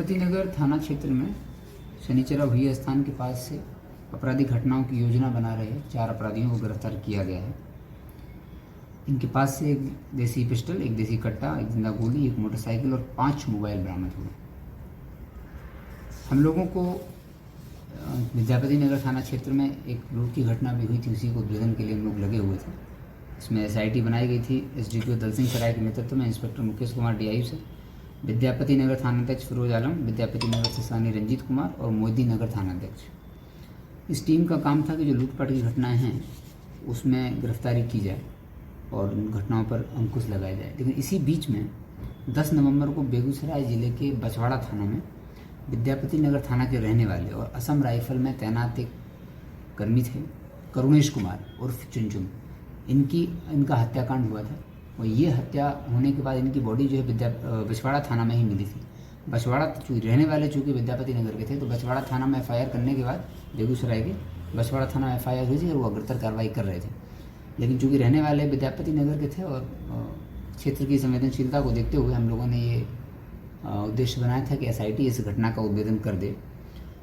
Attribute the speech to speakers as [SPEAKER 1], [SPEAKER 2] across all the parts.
[SPEAKER 1] विद्यापति नगर थाना क्षेत्र में शनिचरा भूया स्थान के पास से आपराधिक घटनाओं की योजना बना रहे 4 अपराधियों को गिरफ्तार किया गया है। इनके पास से एक देसी पिस्टल, एक देसी कट्टा, एक जिंदा गोली, एक मोटरसाइकिल और 5 मोबाइल बरामद हुए। हम लोगों को विद्यापति नगर थाना क्षेत्र में एक लूट की घटना भी हुई थी, उसी को उद्भेदन के लिए हम लोग लगे हुए थे। इसमें SIT बनाई गई थी SDPO दलसिंह सराय के नेतृत्व में, इंस्पेक्टर मुकेश कुमार DIU से, विद्यापति नगर थानाध्यक्ष फिरोज आलम, विद्यापति नगर से सानी रंजीत कुमार और मोदी नगर थानाध्यक्ष। इस टीम का काम था कि जो लूटपाट की घटनाएं हैं उसमें गिरफ्तारी की जाए और उन घटनाओं पर अंकुश लगाया जाए। लेकिन इसी बीच में 10 नवंबर को बेगूसराय जिले के बछवाड़ा थाना में विद्यापति नगर थाना के रहने वाले और असम राइफल में तैनात एक कर्मी थे करुणेश कुमार उर्फ चुनचुन, इनका हत्याकांड हुआ था। और ये हत्या होने के बाद इनकी बॉडी जो है बछवाड़ा थाना में ही मिली थी। बछवाड़ा रहने वाले चूँकि विद्यापति नगर के थे, तो बछवाड़ा थाना में FIR करने के बाद बेगूसराय के बछवाड़ा थाना में FIR हुई थी और वो अग्रतर कार्रवाई कर रहे थे। लेकिन चूँकि रहने वाले विद्यापति नगर के थे और क्षेत्र की संवेदनशीलता को देखते हुए हम लोगों ने ये उद्देश्य बनाया था कि SIT इस घटना का उद्भेदन कर दे।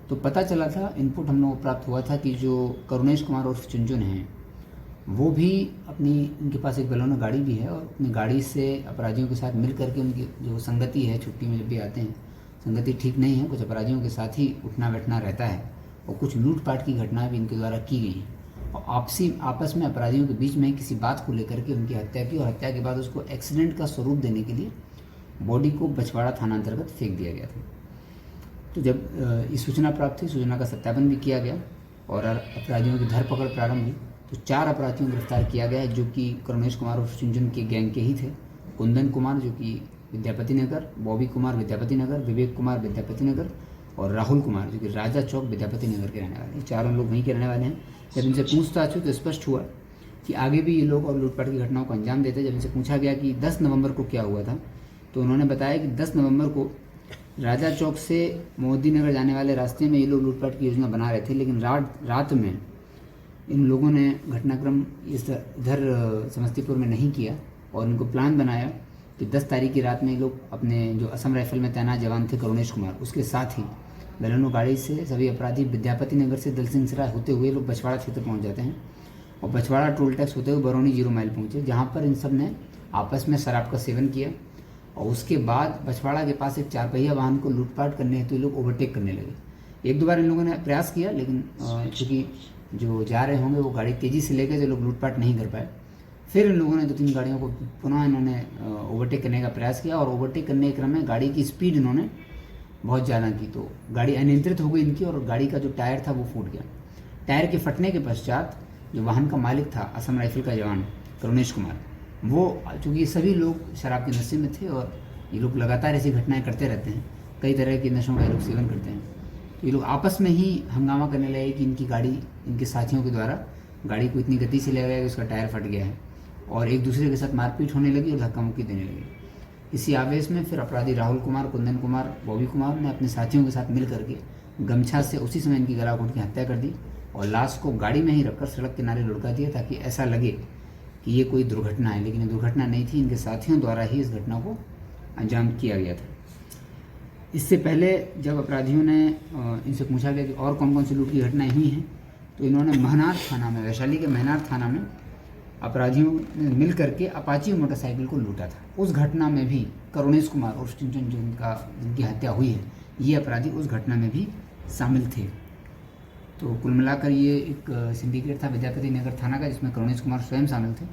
[SPEAKER 1] तो पता चला था, इनपुट हम लोगों को प्राप्त हुआ था कि जो करुणेश कुमार उर्फ चुनचुन हैं वो भी इनके पास एक बलोनो गाड़ी भी है और अपनी गाड़ी से अपराधियों के साथ मिल करके उनकी जो संगति है, छुट्टी में जब भी आते हैं संगति ठीक नहीं है, कुछ अपराधियों के साथ ही उठना बैठना रहता है और कुछ लूटपाट की घटनाएं भी इनके द्वारा की गई हैं। और आपस में अपराधियों के बीच में किसी बात को लेकर के उनकी हत्या की और हत्या के बाद उसको एक्सीडेंट का स्वरूप देने के लिए बॉडी को बछवाड़ा थाना अंतर्गत फेंक दिया गया था। तो जब इस सूचना प्राप्त हुई, सूचना का सत्यापन भी किया गया और अपराधियों की धरपकड़ प्रारंभ हुई। तो 4 अपराधियों को गिरफ्तार किया गया है जो कि करुणेश कुमार और चुनचुन के गैंग के ही थे। कुंदन कुमार जो कि विद्यापति नगर, बॉबी कुमार विद्यापति नगर, विवेक कुमार विद्यापति नगर और राहुल कुमार जो कि राजा चौक विद्यापति नगर के रहने वाले हैं। चारों लोग वहीं के रहने वाले हैं। जब इनसे पूछताछ हुई तो स्पष्ट हुआ कि आगे भी ये लोग और लूटपाट की घटनाओं को अंजाम देते। जब इनसे पूछा गया कि 10 नवंबर को क्या हुआ था, तो उन्होंने बताया कि 10 नवंबर को राजा चौक से मोदी नगर जाने वाले रास्ते में ये लोग लूटपाट की योजना बना रहे थे। लेकिन रात में इन लोगों ने घटनाक्रम इधर समस्तीपुर में नहीं किया और इनको प्लान बनाया कि 10 तारीख की रात में ये लोग अपने जो असम राइफल में तैनात जवान थे करुणेश कुमार, उसके साथ ही बलेनो गाड़ी से सभी अपराधी विद्यापति नगर से दलसिंह सराय होते हुए लोग बछवाड़ा क्षेत्र पहुंच जाते हैं और बछवाड़ा टोल टैक्स होते हुए बरौनी 0 माइल पहुंचे, जहां पर इन सब ने आपस में शराब का सेवन किया। और उसके बाद बछवाड़ा के पास एक 4 पहिया वाहन को लूटपाट करने हेतु लोग ओवरटेक करने लगे। 1-2 बार इन लोगों ने प्रयास किया, लेकिन चूँकि जो जा रहे होंगे वो गाड़ी तेज़ी से लेकर जो लोग लूटपाट नहीं कर पाए। फिर इन लोगों ने 2-3 गाड़ियों को पुनः इन्होंने ओवरटेक करने का प्रयास किया और ओवरटेक करने के क्रम में गाड़ी की स्पीड इन्होंने बहुत ज़्यादा की, तो गाड़ी अनियंत्रित हो गई इनकी और गाड़ी का जो टायर था वो फूट गया। टायर के फटने के पश्चात जो वाहन का मालिक था असम राइफल का जवान करुणेश कुमार, वो चूँकि ये सभी लोग शराब के नशे में थे और ये लोग लगातार ऐसी घटनाएँ करते रहते हैं, कई तरह के नशों का ये लोग सेवन करते हैं। तो ये लोग आपस में ही हंगामा करने लगे कि इनकी गाड़ी इनके साथियों के द्वारा गाड़ी को इतनी गति से ले गया कि उसका टायर फट गया है और एक दूसरे के साथ मारपीट होने लगी और धक्का मुक्की देने लगी। इसी आवेश में फिर अपराधी राहुल कुमार, कुंदन कुमार, बॉबी कुमार ने अपने साथियों के साथ मिल करके गमछा से उसी समय इनकी गला घोंट की हत्या कर दी और लाश को गाड़ी में ही रखकर सड़क किनारे लुढ़का दिया ताकि ऐसा लगे कि ये कोई दुर्घटना है, लेकिन ये दुर्घटना नहीं थी। इनके साथियों द्वारा ही इस घटना को अंजाम किया गया था। इससे पहले जब अपराधियों ने इनसे पूछा गया कि और कौन कौन सी लूट की घटनाएं हुई हैं, तो इन्होंने महनार थाना में, वैशाली के महनार थाना में अपराधियों ने मिल करके अपाची मोटरसाइकिल को लूटा था। उस घटना में भी करुणेश कुमार और चुनचुन जिनकी हत्या हुई है, ये अपराधी उस घटना में भी शामिल थे। तो कुल मिलाकर ये एक सिंडिकेट था विद्यापति नगर थाना का, जिसमें करुणेश कुमार स्वयं शामिल थे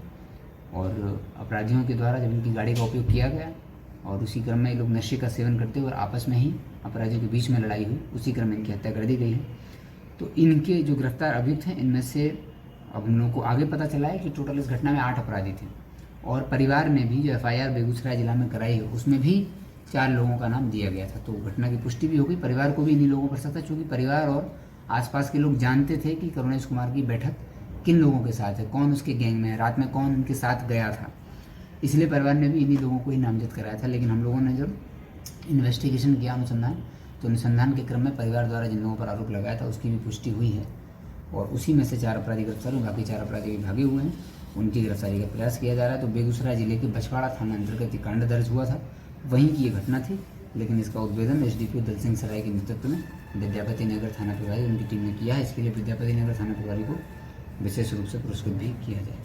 [SPEAKER 1] और अपराधियों के द्वारा जब इनकी गाड़ी का उपयोग किया गया और उसी क्रम में ये लोग नशे का सेवन करते हुए और आपस में ही अपराधियों के बीच में लड़ाई हुई, उसी क्रम में इनकी हत्या कर दी गई है। तो इनके जो गिरफ्तार अभियुक्त हैं, इनमें से अब हम लोगों को आगे पता चला है कि टोटल इस घटना में 8 अपराधी थे और परिवार ने भी जो FIR बेगूसराय जिला में कराई है उसमें भी 4 लोगों का नाम दिया गया था। तो घटना की पुष्टि भी हो गई। परिवार को भी इन्हीं लोगों पर शक था, चूँकि परिवार और आसपास के लोग जानते थे कि करुणेश कुमार की बैठक किन लोगों के साथ है, कौन उसके गैंग में है, रात में कौन उनके साथ गया था, इसलिए परिवार ने भी इन्हीं लोगों को ही नामजद कराया था। लेकिन हम लोगों ने जब इन्वेस्टिगेशन किया, अनुसंधान, तो अनुसंधान के क्रम में परिवार द्वारा जिन लोगों पर आरोप लगाया था उसकी भी पुष्टि हुई है और उसी में से 4 अपराधी गिरफ्तार हुए, बाकी 4 अपराधी भागे हुए हैं, उनकी गिरफ्तारी का प्रयास किया जा रहा है। तो बेगूसराय जिले के बछवाड़ा थाना अंतर्गत कांड दर्ज हुआ था, वहीं की ये घटना थी लेकिन इसका उद्भेदन एसडीपीओ दल सिंह सराय के नेतृत्व में विद्यापति नगर थाना प्रभारी उनकी टीम ने किया है। इसके लिए विद्यापति नगर थाना प्रभारी को विशेष रूप से पुरस्कृत भी किया जाए।